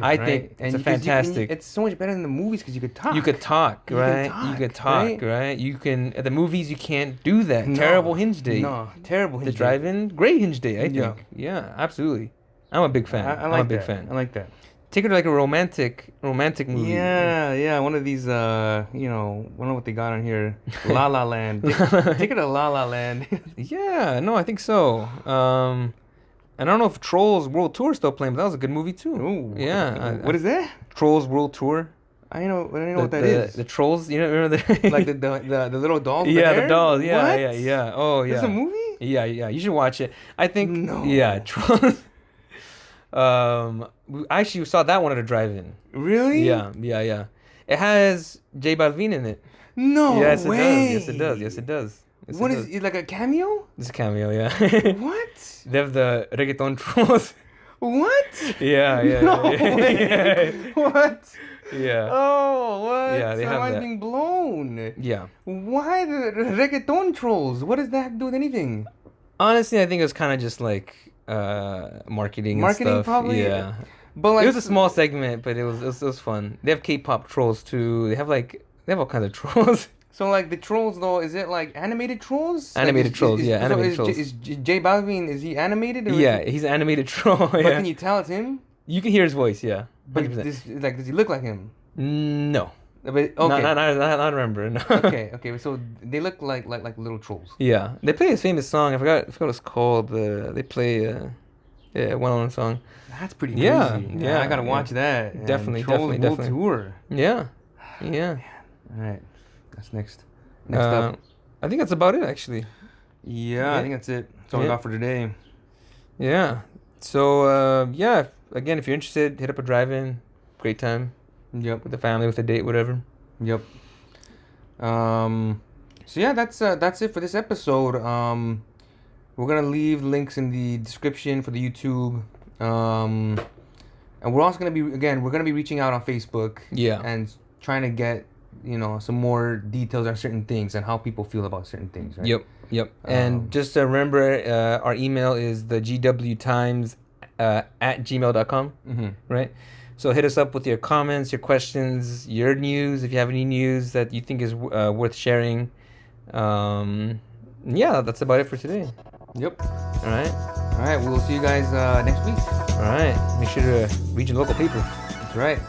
I think it's fantastic. It's so much better than the movies because you could talk. You could talk, right? You can at the movies you can't do that. No, terrible hinge date. No, terrible hinge date. The drive-in, great hinge date. I think. Yeah, absolutely. I'm a big fan. I'm a big fan. I like that. Take it to like a romantic movie. Yeah. One of these, I don't know what they got on here. La La Land. Take it to La La Land. Yeah. No, I think so. And I don't know if Trolls World Tour is still playing, but that was a good movie too. Ooh. Yeah. What is that? Trolls World Tour. I don't know what that is. The Trolls, remember the like the little dolls? The dolls. Yeah, yeah. Oh, yeah. It's a movie? Yeah. You should watch it. I think. No. Yeah, Trolls. We actually saw that one at a drive-in. Really? Yeah. It has J Balvin in it. No way. Yes, it does. What is it, like a cameo? It's a cameo, yeah. What? They have the reggaeton trolls. What? Yeah. No way. What? Yeah. Oh, what? Yeah, they have that. being blown. Yeah. Why the reggaeton trolls? What does that have to do with anything? Honestly, I think it was kind of just like marketing and stuff. Probably. Yeah. But like, it was a small segment, but it was fun. They have K-pop trolls too. They have all kinds of trolls. So like the trolls though, is it like animated trolls? Animated trolls. Is J Balvin, is he animated? Or he's an animated troll. But can you tell it's him? You can hear his voice, yeah. But does he look like him? No. But, okay. Not remember. No. Okay. So they look like little trolls. Yeah. They play his famous song. I forgot what it's called. They play one song. That's pretty crazy. Yeah. I gotta watch that. Definitely. World Tour. Yeah. All right. That's next up. I think that's about it, actually. Yeah, I think that's it. That's all we got for today. Yeah. So, again, if you're interested, hit up a drive-in. Great time. Yep. With the family, with a date, whatever. Yep. So, yeah, that's it for this episode. We're going to leave links in the description for the YouTube. And we're also going to be reaching out on Facebook. Yeah. And trying to get some more details on certain things and how people feel about certain things, right? Yep. And just remember, our email is the GWTimes at gmail.com, right? So hit us up with your comments, your questions, your news, if you have any news that you think is worth sharing. That's about it for today. Yep. All right. We'll see you guys next week. All right. Make sure to read your local paper. That's right.